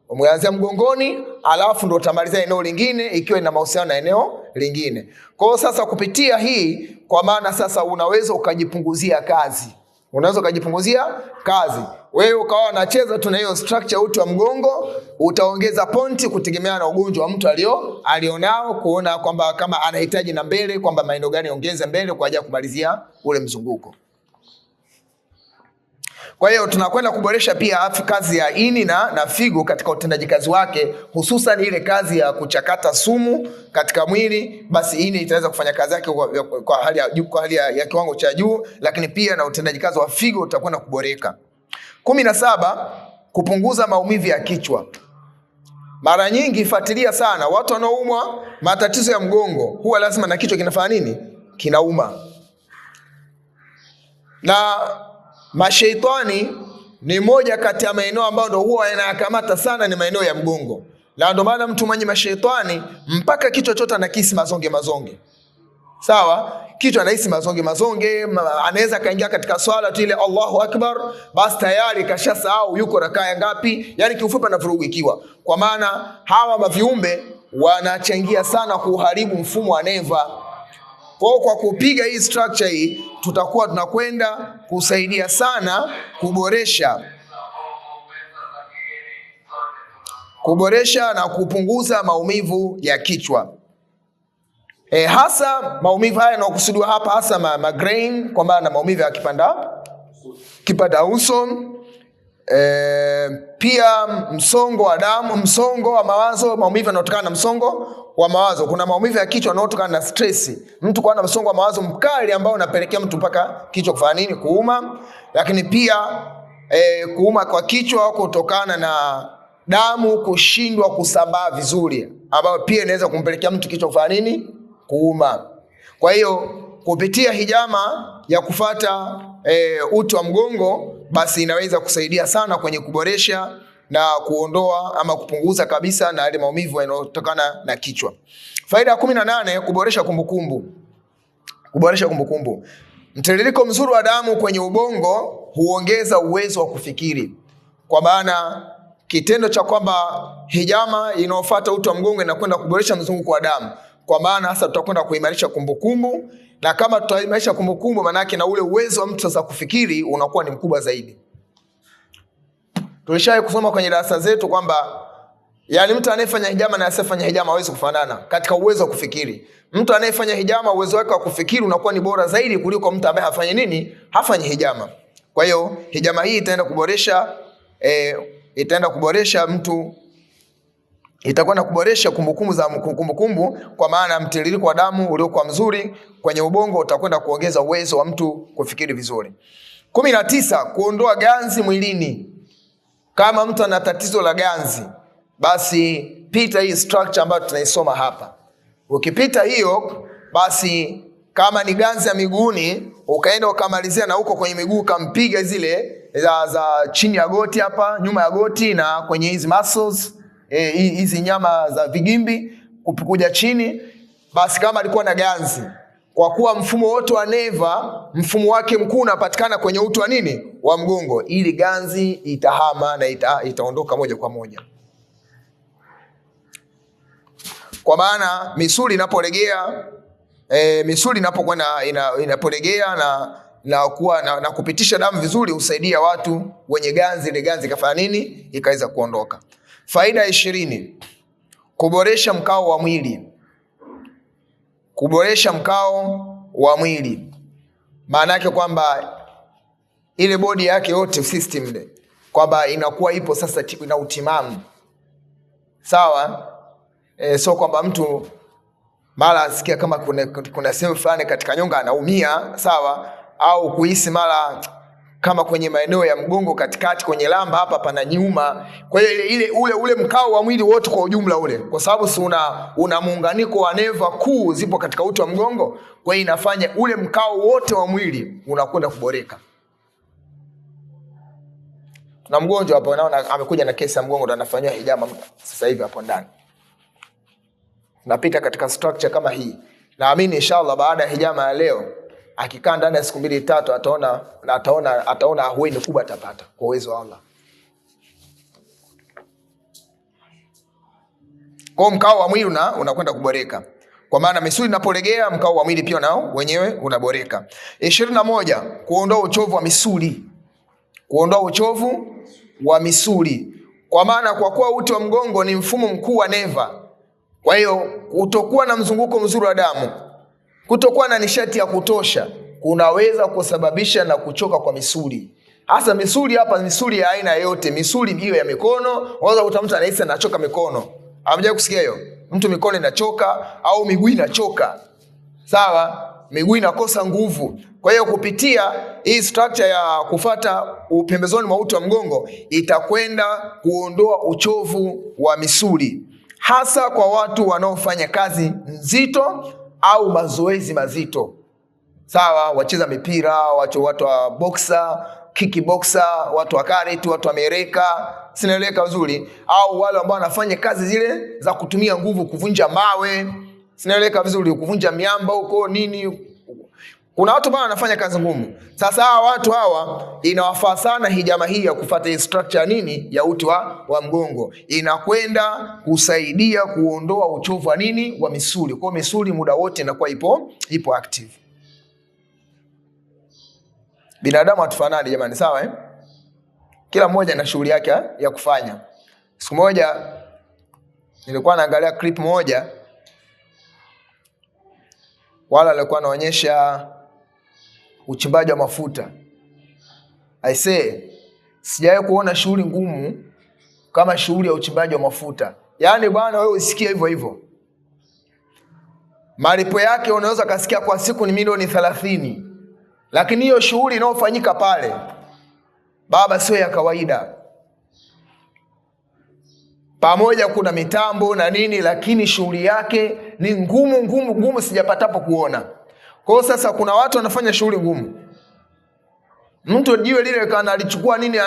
Umeanzia mgongoni, alafu ndo utamalizia eneo lingine ikiwa ina mahusiano na eneo lingine. Kwa hiyo sasa kupitia hii, kwa maana sasa unaweza ukajipunguzia kazi. Wewe ukawa unacheza tu na hiyo structure uti wa mgongo, utaongeza pointi kutegemea na ugonjwa wa mtu alionao, kuona kwamba kama anahitaji na mbele, kwamba maeneo gani ongeze mbele kwa ajili ya kumalizia ule mzunguko. Kwa hiyo tunakwenda kuboresha pia kazi ya ini na figo katika utendaji kazi wake, hususan ile kazi ya kuchakata sumu katika mwili. Basi ini itaweza kufanya kazi yake kwa hali ya kiwango cha juu, lakini pia na utendaji kazi wa figo utakwenda kuboreka. 17, kupunguza maumivu ya kichwa. Mara nyingi fuatilia sana watu wanaoumwa matatizo ya mgongo, huwa lazima na kichwa kinafanya nini? Kinauma. Na mashaitani ni moja kati ya maeneo ambayo ndo huwa yanayakamata sana, ni maeneo ya mgongo. Na ndio maana mtu mwenye mashaitani mpaka kichwa chote anakisi mazonge. Sawa? Kichwa anahisi mazonge, anaweza kaingia katika swala tu ile Allahu Akbar, basi tayari kashasahau yuko rakaa ngapi. Yani kiufupi anavurugikiwa. Kwa maana hawa maviumbe wanachangia sana kuharibu mfumo wa neva. Kwa kupiga hii structure hii, tutakuwa tunakwenda kusaidia sana kuboresha na kupunguza maumivu ya kichwa. Hasa maumivu haya yanayokusudiwa hapa hasa migraine, kwa maana maumivu ya kipanda uso. Pia msongo wa damu, msongo wa mawazo, maumivu yanayotokana na msongo wa mawazo. Kuna maumivu ya kichwa yanayotokana na stress. Mtu kuwa na msongo wa mawazo mkali ambao unapelekea mtu mpaka kichwa kufanya nini? Kuuma. Lakini pia kuuma kwa kichwa kutokana na damu kushindwa kusambaa vizuri, ambao pia inaweza kumpelekea mtu kichwa kufanya nini? Kuuma. Kwa hiyo kupitia hijama ya kufata uti wa mgongo, basi inaweza kusaidia sana kwenye kuboresha na kuondoa ama kupunguza kabisa na yale maumivu yanayotokana na kichwa. Faida ya 18, kuboresha kumbukumbu. Mtiririko mzuri wa damu kwenye ubongo huongeza uwezo wa kufikiri. Kwa maana kitendo cha kwamba hijama inayofuata uti wa mgongo inakwenda kuboresha mzunguko wa damu, kwa maana hasa tutakwenda kuimarisha kumbukumbu, na kama tutaimarisha kumbukumbu, maana yake na ule uwezo wa mtu sasa kufikiri unakuwa ni mkubwa zaidi. Tulishawahi kusoma kwenye darasa zetu kwamba yani mtu anayefanya hijama na asiyefanya hijama hawezi kufanana katika uwezo wa kufikiri. Mtu anayefanya hijama uwezo wake wa kufikiri unakuwa ni bora zaidi kuliko mtu ambaye hafanyi hijama. Kwa hiyo hijama hii itaenda kuboresha itakwenda kuboresha kumbukumbu, kwa maana mtiririko wa damu uliokuwa mzuri kwenye ubongo utakwenda kuongeza uwezo wa mtu kufikiri vizuri. 19, kuondoa ganzi mwilini. Kama mtu ana tatizo la ganzi, basi pita hii structure ambayo tunaisoma hapa. Ukipita hiyo, basi kama ni ganzi ya miguuni, ukaenda ukamalizia na huko kwenye miguu kampiga zile za chini ya goti hapa, nyuma ya goti na kwenye hizi muscles, hizi nyama za vigimbi kuja chini, basi kama alikuwa na ganzi, kwa kuwa mfumo wote wa neva, mfumo wake mkuu unapatikana kwenye uti wa nini? Wa mgongo. Ili ganzi itahama na itaondoka moja kwa moja. Kwa maana misuli inapolegea, misuli inapokuwa inapolegea na kupitisha damu vizuri, husaidia watu wenye ganzi, ile ganzi ikafanya nini? Ikaweza kuondoka. Faida ya 20, kuboresha mkao wa mwili. Maana yake kwamba ile body yake yote system ile kwamba inakuwa ipo sasa ina utimamu. Sawa? So kwamba mtu mara asikia kama kuna sehemu fulani katika nyonga anaumia, sawa? Au kuhisi mara kama kwenye maeneo ya mgongo katikati kwenye lamba hapa pana nyuma. Kwa hiyo ule mkao wa mwili wote kwa ujumla ule, kwa sababu si una muunganiko wa neva kuu zipo katika uti wa mgongo, kwa hiyo inafanya ule mkao wote wa mwili unakwenda kuboreka. Tuna mgonjwa hapo, naona amekuja na kesi ya mgongo, ndo anafanywa hijama sasa hivi hapo ndani. Napita katika structure kama hii. Naamini inshallah baada ya hijama ya leo, akikaa ndani ya siku 2-3 ataona ahueni kubwa atapata kwa uwezo wa Allah. Kwa mkao wa mwili unakwenda kuboreka. Kwa maana misuli inapolegea, mkao wa mwili pia nao wenyewe unaboreka. 21, kuondoa uchovu wa misuli. Kuondoa uchovu wa misuli. Kwa maana kwa kuwa uti wa mgongo ni mfumo mkuu wa neva. Kwa hiyo kutokuwa na mzunguko mzuri wa damu, kutokuwa na nishati ya kutosha, kunaweza kusababisha na kuchoka kwa misuli. Hasa misuli hapa, misuli ya aina yote, misuli hiyo ya mikono, unaweza kukuta mtu anahisi anachoka mikono. Hamjawahi kusikia hiyo? Mtu mikono inachoka au miguu inachoka. Sawa? Miguu inakosa nguvu. Kwa hiyo kupitia hii structure ya kufuata pembezoni mwa uti wa mgongo itakwenda kuondoa uchovu wa misuli, hasa kwa watu wanaofanya kazi nzito au mazoezi mazito. Sawa, wacheza mipira, watu wa boxer, kickboxer, watu wa karate, watu wa mereka, sinaeleka vizuri, au wale ambao wanafanya kazi zile za kutumia nguvu, kuvunja mawe, sinaeleka vizuri, kuvunja miamba huko nini. Kuna watu ambao wanafanya kazi ngumu. Sasa hawa watu inawafaa sana hijama hii ya kufuata hii structure nini ya uti wa mgongo. Inakwenda kusaidia kuondoa uchovu wa nini wa misuli. Kwa misuli muda wote inakuwa ipo active. Binadamu hatufanani jamani, sawa Kila mmoja na shughuli yake ya kufanya. Siku moja nilikuwa naangalia clip moja, wala alikuwa anaonyesha uchimbaji wa mafuta. I say, sijawahi kuona shughuli ngumu kama shughuli ya uchimbaji wa mafuta. Yaani bwana, wewe usikie hivyo hivyo. Malipo yake unaweza kasikia kwa siku ni milioni 30. Lakini hiyo shughuli inayofanyika pale, baba, sio ya kawaida. Pamoja kuna mitambo na nini, lakini shughuli yake ni ngumu sijapatapo kuona. Kwa sasa kuna watu wanafanya shughuli ngumu. Mtu jiwe lile kana alichukua nini,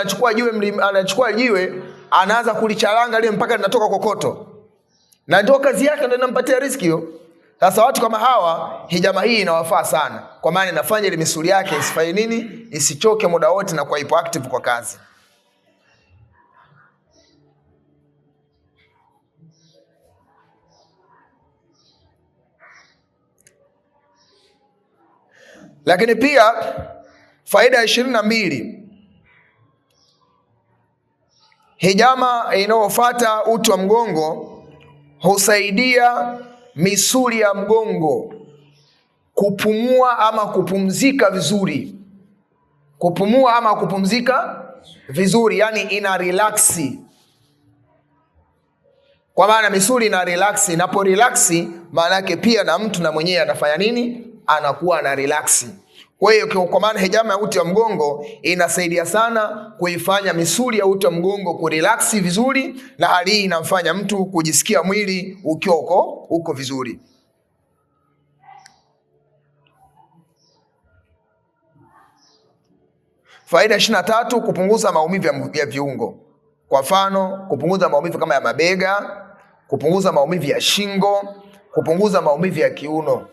anachukua jiwe anaanza kulicharanga lile mpaka linatoka kokoto. Na ndio kazi yake, ndio inampatia riziki hiyo. Sasa watu kama hawa hijama hii inawafaa sana, kwa maana inafanya ile misuli yake isifanye nini, isichoke muda wote na kuwa ipo active kwa kazi. Lakini pia faida ya 22, hijama inayofuata uti wa mgongo husaidia misuli ya mgongo kupumua ama kupumzika vizuri. Kupumua ama kupumzika vizuri, yani ina relax. Kwa maana misuli ina relax, inapo relax maana yake pia na mtu na mwenyewe anafanya nini? Anakuwa na relax. Kwa hiyo kwa maana hijama ya uti wa mgongo inasaidia sana kuifanya misuli ya uti wa mgongo kurelax vizuri, na hali hii inamfanya mtu kujisikia mwili ukiwa uko vizuri. Faida 23, kupunguza maumivu ya viungo. Kwa mfano, kupunguza maumivu kama ya mabega, kupunguza maumivu ya shingo, kupunguza maumivu ya kiuno.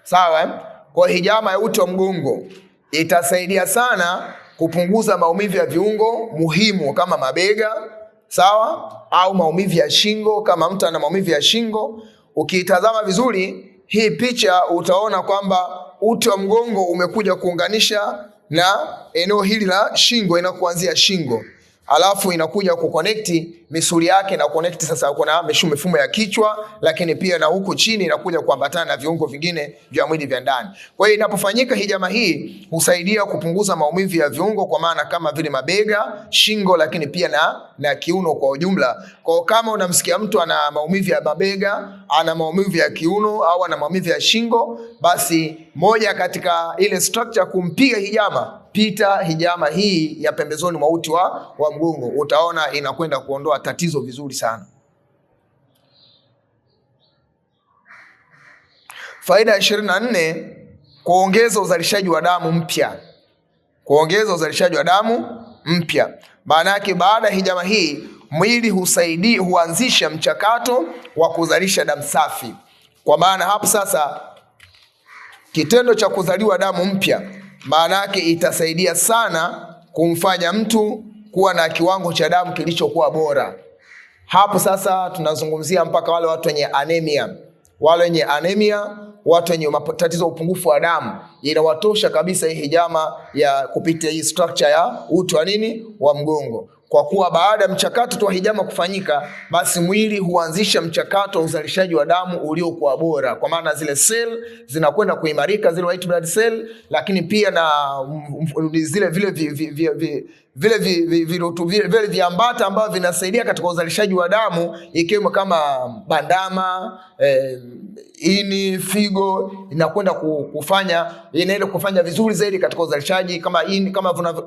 Sawa? Kwa hijama ya uti wa mgongo itasaidia sana kupunguza maumivu ya viungo muhimu kama mabega, sawa? Au maumivu ya shingo kama mtu ana maumivu ya shingo. Ukiitazama vizuri hii picha utaona kwamba uti wa mgongo umekuja kuunganisha na eneo hili la shingo, inakuanzia shingo. Alafu inakuja kuconnect misuli yake na connect sasa kuna mifumo ya kichwa, lakini pia na huku chini inakuja kuambatana na viungo vingine vya mwili vya ndani. Kwa hiyo inapofanyika hijama hii husaidia kupunguza maumivu ya viungo, kwa maana kama vile mabega, shingo, lakini pia na kiuno kwa ujumla. Kwa kama unamsikia mtu ana maumivu ya mabega, ana maumivu ya kiuno au ana maumivu ya shingo, basi moja katika ile structure kumpiga hijama, pita hijama hii ya pembezoni mwa uti wa mgongo, utaona inakwenda kuondoa tatizo vizuri sana. Faida ya 24, kuongeza uzalishaji wa damu mpya. Kuongeza uzalishaji wa damu mpya. Maana yake baada ya hijama hii mwili huanzisha mchakato wa kuzalisha damu safi. Kwa maana hapo sasa kitendo cha kuzaliwa damu mpya maana yake itasaidia sana kumfanya mtu kuwa na kiwango cha damu kilichokuwa bora. Hapo sasa tunazungumzia mpaka wale watu wenye anemia. Wale wenye anemia, watu wenye matatizo ya upungufu wa damu, inawatosha kabisa hii hijama ya kupitia hii structure ya uti wa nini wa mgongo. Kwa kuwa baada ya mchakato tu wa hijama kufanyika, basi mwili huanzisha mchakato wa uzalishaji wa damu uliokuwa bora, kwa maana zile cell zinakwenda kuimarika, zile white blood cell, lakini pia na zile vile viambata ambavyo vinasaidia katika uzalishaji wa damu, ikiwemo kama bandama, ini, figo, inakwenda kufanya vizuri zaidi katika uzalishaji. Kama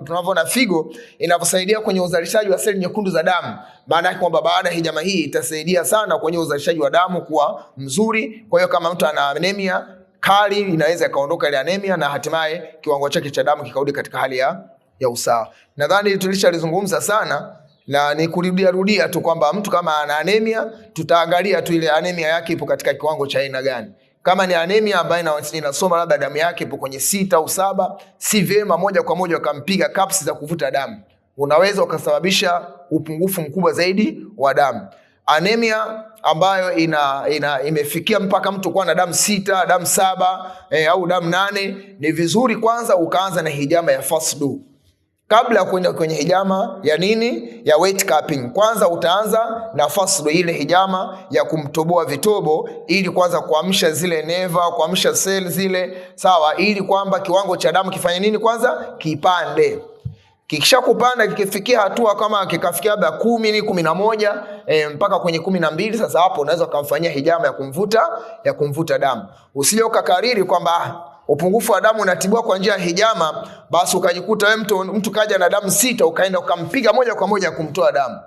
tunavyoona figo inavyosaidia kwenye uzalishaji wa seli nyekundu za damu, maana yake kwamba baada ya hijama hii itasaidia sana kwenye uzalishaji wa damu kuwa mzuri. Kwa hiyo kama mtu ana anemia kali, inaweza kaondoka ile anemia na hatimaye kiwango chake cha damu kikarudi katika hali ya usawa. Nadhani tulishalizungumza sana, na ni kurudia tu kwamba mtu kama ana anemia, tutaangalia tu ile anemia yake ipo katika kiwango cha aina gani. Kama ni anemia ambayo inasoma labda damu yake ipo kwenye 6 au 7, si vyema moja kwa moja ukampiga caps za kuvuta damu. Unaweza ukasababisha upungufu mkubwa zaidi wa damu. Anemia ambayo imefikia mpaka mtu kuwa na damu 6, damu 7 au damu 8, ni vizuri kwanza ukaanza na hijama ya fasdu. Kabla ya kwenda kwenye hijama ya nini? Ya weight capping. Kwanza utaanza na fasdu, ile hijama ya kumtoboa vitobo, ili kwanza kuamsha zile neva, kuamsha seli zile, sawa, ili kwamba kiwango cha damu kifanye nini? Kwanza kipande. Kikisha kupanda, kikifikia hatua kama kikafikia labda 10, 11 mpaka kwenye 12, sasa hapo unaweza kumfanyia hijama ya kumvuta damu. Usije ukakariri kwamba upungufu wa damu unatibiwa kwa njia ya hijama, basi ukajikuta wewe mtu kaja na damu 6 ukaenda ukampiga moja kwa moja kumtoa damu.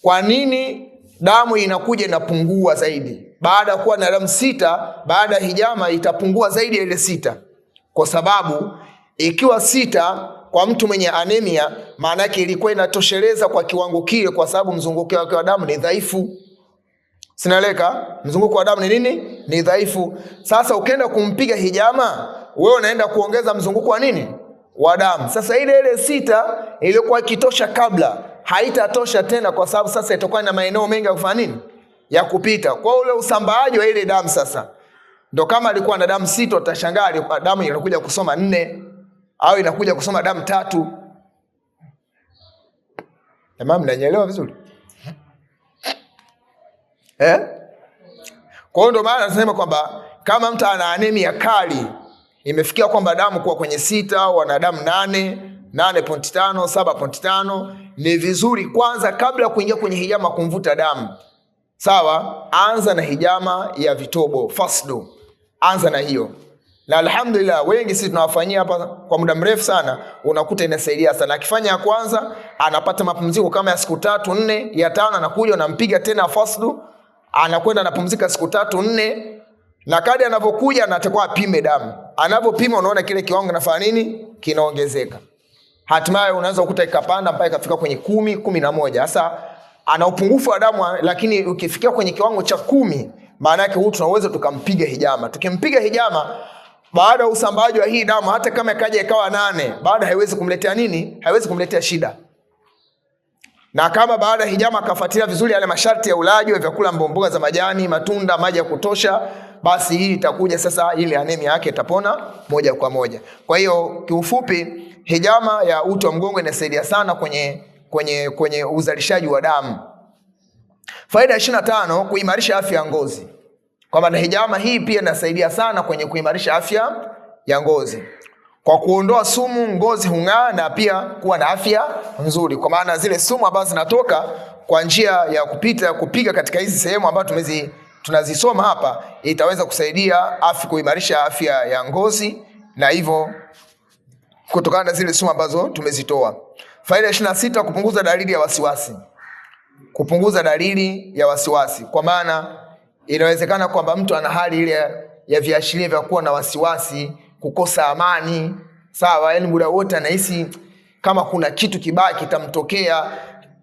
Kwa nini damu inakuja inapungua zaidi? Baada ya kuwa na damu 6, baada ya hijama itapungua zaidi ya ile 6. Kwa sababu ikiwa 6 kwa mtu mwenye anemia, maana yake ilikuwa inatosheleza kwa kiwango kile, kwa sababu mzunguko wake wa damu ni dhaifu. Sinaeleka? Mzunguko wa damu ni nini? Ni dhaifu. Sasa ukienda kumpiga hijama, wewe unaenda kuongeza mzunguko wa nini? Wa damu. Sasa ile 6 iliyokuwa ikitosha kabla haitatosha tena, kwa sababu sasa itakuwa na maeneo mengi ya kufanya nini? Ya kupita. Kwa ule usambaaji wa ile damu sasa. Ndio kama alikuwa na damu 6, utashangaa damu inakuja kusoma 4 au inakuja kusoma damu 3. Jamaa, mnanielewa vizuri? Kwa hiyo ndio maana nasema kwamba kama mtu ana anemia kali, imefikia kwamba damu kuwa kwenye 6 au ana damu 8, 8.5, 7.5, ni vizuri kwanza kabla ya kuingia kwenye hijama kumvuta damu, sawa, anza na hijama ya vitobo, fasdu. Anza na hiyo. Na alhamdulillah wengi sisi tunawafanyia hapa kwa muda mrefu sana, unakuta inasaidia sana. Akifanya ya kwanza, anapata mapumziko kama ya siku 3, 4, ya 5 anakuja unampiga tena fasdu, anakwenda anapumzika siku 3, 4, na kadri anavyokuja anatakiwa apime damu. Anapopima unaona kile kiwango kinafanya nini? Kinaongezeka. Hatimaye unaweza kukuta ikapanda mpaka ikafika kwenye 10, 11. Sasa ana upungufu wa damu, lakini ukifikia kwenye kiwango cha 10, maana yake huyu tunaweza tukampiga hijama. Tukimpiga hijama, baada ya usambaaji wa hii damu, hata kama ikaja ikawa 8, baada haiwezi kumletea nini? Haiwezi kumletea shida. Na kama baada ya hijama akafuatilia vizuri yale masharti ya ulaji wa vyakula, mboga za majani, matunda, maji ya kutosha, basi hii itakuja sasa, ile anemia yake itapona moja kwa moja. Kwa hiyo kiufupi, hijama ya uti wa mgongo inasaidia sana kwenye uzalishaji wa damu. Faida ya 25, kuimarisha afya ya ngozi. Kwa maana hijama hii pia inasaidia sana kwenye kuimarisha afya ya ngozi. Kwa kuondoa sumu, ngozi hung'aa na pia kuwa na afya nzuri. Kwa maana zile sumu ambazo zinatoka kwa njia ya kupiga katika hizi sehemu ambazo tunazisoma hapa, itaweza kusaidia kuimarisha afya ya ngozi, na hivyo kutokana na zile sumu ambazo tumezitoa. Faida ya 26, kupunguza dalili ya wasiwasi. Kupunguza dalili ya wasiwasi. Kwa maana inawezekana kwamba mtu ana hali ile ya viashiria vya kuwa na wasiwasi, kukosa amani, sawa, yani muda wote anahisi kama kuna kitu kibaya kitamtokea.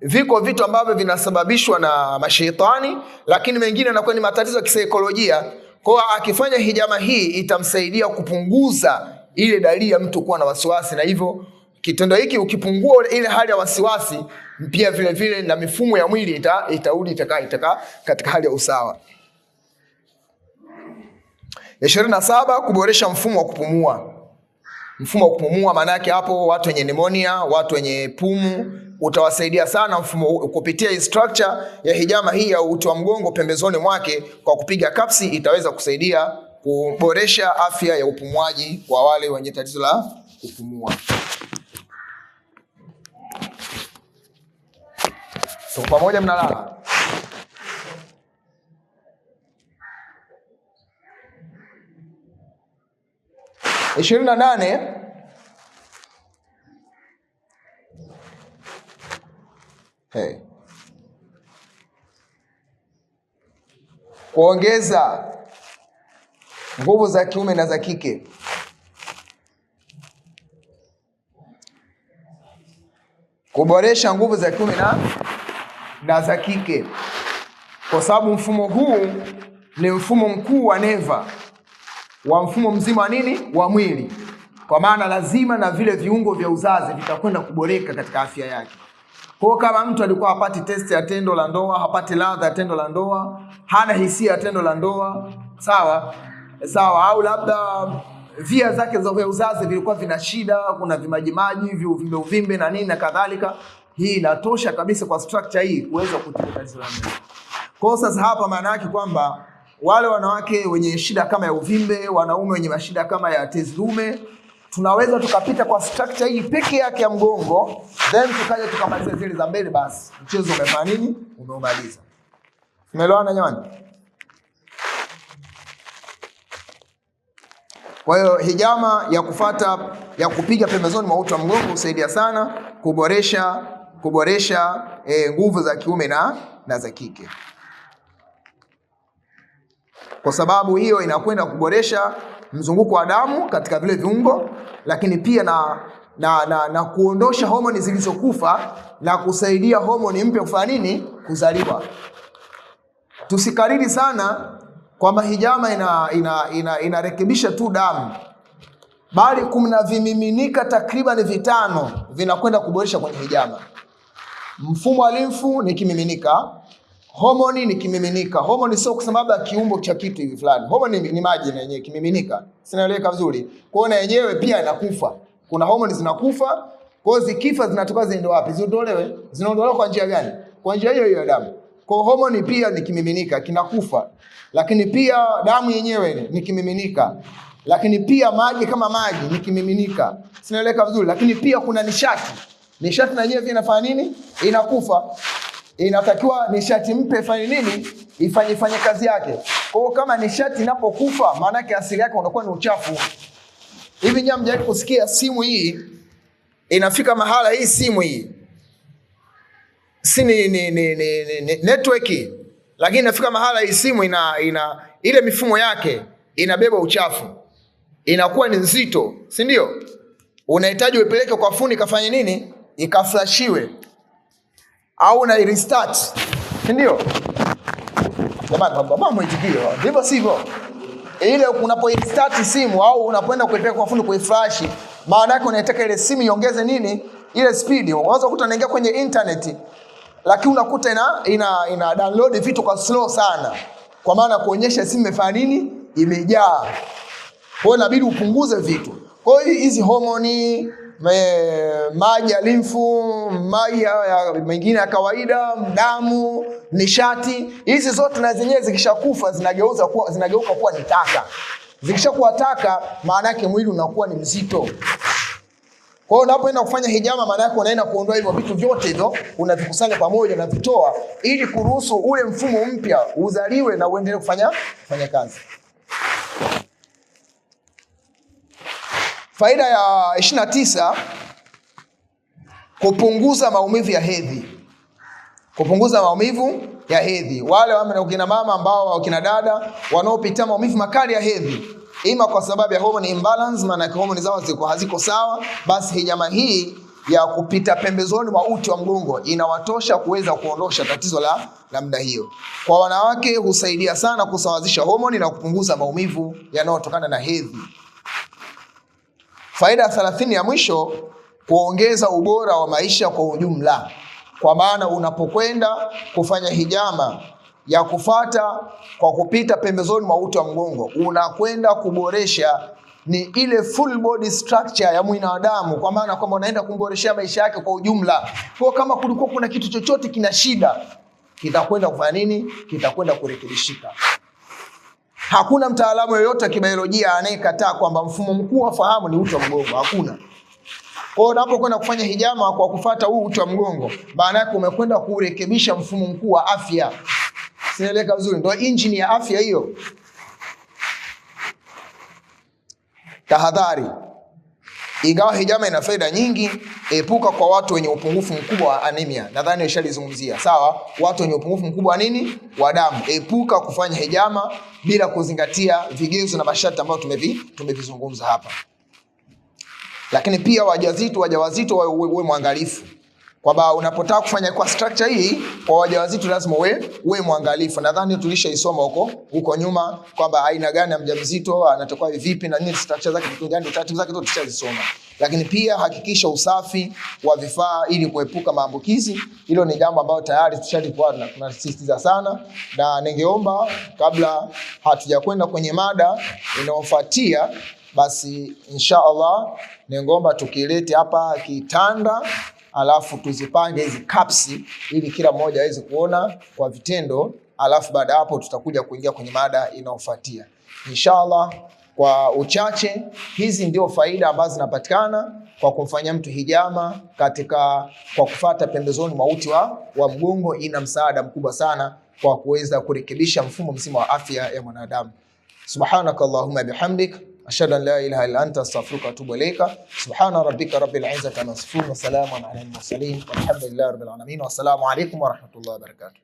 Viko vitu ambavyo vinasababishwa na mashaitani, lakini mengine yanakuwa ni matatizo ya kisaikolojia. Kwa hiyo akifanya hijama hii itamsaidia kupunguza ile dalili ya mtu kuwa na wasiwasi, na hivyo Kitendo hiki ukipungua ile hali ya wasiwasi, pia vile vile na mifumo ya mwili itarudi katika hali ya usawa. 27, kuboresha mfumo wa kupumua. Mfumo wa kupumua maana yake hapo watu wenye pneumonia, watu wenye pumu, utawasaidia sana mfumo kupitia structure ya hijama hii ya uti wa mgongo pembezoni mwake. Kwa kupiga kapsi itaweza kusaidia kuboresha afya ya upumuaji kwa wale wenye tatizo la kupumua. So pamoja mnalala. Ishirini na nane, kuongeza nguvu za kiume na za kike. Kuboresha nguvu za kiume na za kike, kwa sababu mfumo huu ni mfumo mkuu wa neva wa mfumo mzima wa wa mwili. Kwa maana lazima na vile viungo vya uzazi vitakwenda kuboreka katika afya yake. Kwa kama mtu alikuwa hapati test ya tendo la ndoa, hapati ladha ya tendo la ndoa, hana hisia ya tendo la ndoa, sawa, au labda via zake za uzazi vilikuwa vina shida, kuna vimajimaji, uvimbe na nini na kadhalika, hii inatosha kabisa kwa structure hii kuweza kutibu tatizo la ndoa. Kwa sasa hapa maana yake kwamba wale wanawake wenye shida kama ya uvimbe, wanaume wenye mashida kama ya tezi dume, tunaweza tukapita kwa structure hii peke yake ya mgongo, then tukaja tukamaliza zile za mbele, basi mchezo umefanya nini? Umeumaliza. Umeelewana jamani? Kwa hiyo hijama ya kupiga pembezoni mwa uti wa mgongo husaidia sana kuboresha nguvu za kiume na za kike. Kwa sababu hiyo inakwenda kuboresha mzunguko wa damu katika vile viungo, lakini pia na kuondosha homoni zilizokufa na kusaidia homoni mpya kufanya nini? Kuzaliwa. Tusikariri sana kwamba hijama inarekebisha tu damu, bali kuna vimiminika takriban 5 vinakwenda kuboresha kwenye hijama. Mfumo wa limfu ni kimiminika, homoni ni kimiminika. Homoni sio kusema labda kiumbo cha kitu hivi fulani. Homoni ni maji na yenyewe kimiminika. Sinaeleweka vizuri. Kwa hiyo na yenyewe pia inakufa. Kuna homoni zinakufa, kwa hiyo zikifa zinatoka ziende wapi? Ziondolewe. Zinaondolewa kwa njia gani? Kwa njia hiyo ya damu. Kwa hiyo homoni pia ni kimiminika, kinakufa. Lakini pia damu yenyewe ni kimiminika. Lakini pia maji kama maji ni kimiminika. Sinaeleweka vizuri. Lakini pia kuna nishati. Nishati na yenyewe inafanya nini? Inakufa. Inatakiwa nishati mpya ifanye nini? Ifanye kazi yake. Kwa hiyo kama nishati inapokufa, maana yake asili yake unakuwa ni uchafu. Hivi nyinyi mjaribu kusikia simu hii inafika mahala, hii simu hii si ni network, lakini inafika mahala hii simu ina ile mifumo yake inabeba uchafu, inakuwa ni nzito, si ndio? Unahitaji upeleke kwa fundi kafanye nini? Ikaflashiwe au na restart, si ndio? Jamani, baba mwitikio ndivyo sivyo? Ile unapo restart simu au unapoenda kuipeleka kwa fundi kuiflash, maana yake unataka ile simu iongeze nini? Ile speed. Unaweza kukuta unaingia kwenye internet, lakini unakuta ina download vitu kwa slow sana, kwa maana kuonyesha simu imefanya nini? Imejaa. Kwa hiyo inabidi upunguze vitu. Kwa hiyo hizi homoni, maji ya limfu, maji ya mengine ya kawaida, damu, nishati, hizi zote na zenyewe zikishakufa zinageuka kuwa ni taka. Zikishakuwa taka, maana yake mwili unakuwa ni mzito. Kwa hiyo unapoenda kufanya hijama, maana yake unaenda kuondoa hivyo vitu vyote hivyo, unavikusanya pamoja na vitoa, ili kuruhusu ule mfumo mpya uzaliwe na uendelee kufanya kazi. Faida ya 29, kupunguza maumivu ya hedhi. Kupunguza maumivu ya hedhi. Wale wakina mama ambao wakina dada wanaopitia maumivu makali ya hedhi, ima kwa sababu ya hormone imbalance, maana hormone zao haziko sawa, basi hijama hii ya kupita pembezoni mwa uti wa mgongo inawatosha kuweza kuondosha tatizo la namna hiyo. Kwa wanawake husaidia sana kusawazisha hormone na kupunguza maumivu yanayotokana na hedhi. Faida ya 30 ya mwisho, kuongeza ubora wa maisha kwa ujumla. Kwa maana unapokwenda kufanya hijama ya kufata kwa kupita pembezoni mwa uti wa mgongo, unakwenda kuboresha ni ile full body structure ya mwanadamu, kwa maana kwamba unaenda kumboreshea maisha yake kwa ujumla. Kwa kama kulikuwa kuna kitu chochote kina shida, kitakwenda kufanya nini? Kitakwenda kurekebishika. Hakuna mtaalamu yoyote wa kibiolojia anayekataa kwamba mfumo mkuu wa fahamu ni uti wa mgongo. Hakuna. Kwa hiyo unapokwenda kufanya hijama kwa kufuata huu uti wa mgongo, maana yake umekwenda kurekebisha mfumo mkuu wa afya. Sinaeleka vizuri? Ndio injini ya afya hiyo. Tahadhari. Ingawa hijama ina faida nyingi, epuka kwa watu wenye upungufu mkubwa wa anemia. Nadhani nishalizungumzia. Sawa? Watu wenye upungufu mkubwa wa nini? Wa damu. Epuka kufanya hijama bila kuzingatia vigezo na masharti ambayo tumevizungumza hapa. Lakini pia wajawazito wawe mwangalifu. Kwamba unapotaka kufanya kwa structure hii kwa wajawazito lazima uwe mwangalifu. Nadhani tulishaisoma huko nyuma kwamba aina gani ya mjamzito anatakiwa vipi na nini, structure zake vitu gani, taratibu zake zote tushazisoma. Lakini pia hakikisha usafi wa vifaa ili kuepuka maambukizi. Hilo ni jambo ambalo tayari tushalikuwa tunasisitiza sana, na ningeomba kabla hatujakwenda kwenye mada inayofuatia, basi inshallah ningeomba tukilete hapa kitanda, alafu tuzipange hizi kapsi ili kila mmoja aweze kuona kwa vitendo, alafu baada hapo tutakuja kuingia kwenye mada inayofuatia. Inshallah, kwa uchache hizi ndio faida ambazo zinapatikana kwa kumfanyia mtu hijama kwa kufuata pembezoni mwa uti wa mgongo. Ina msaada mkubwa sana kwa kuweza kurekebisha mfumo mzima wa afya ya mwanadamu. Subhanakallahumma bihamdik, ashhadu an la ilaha illa anta, astaghfiruka wa atubu ilayka. Subhana rabbika rabbil izzati amma yasifun wa salamun alal mursalin walhamdulillahi rabbil alamin. Wassalamu alaykum wa rahmatullahi wa barakatuh.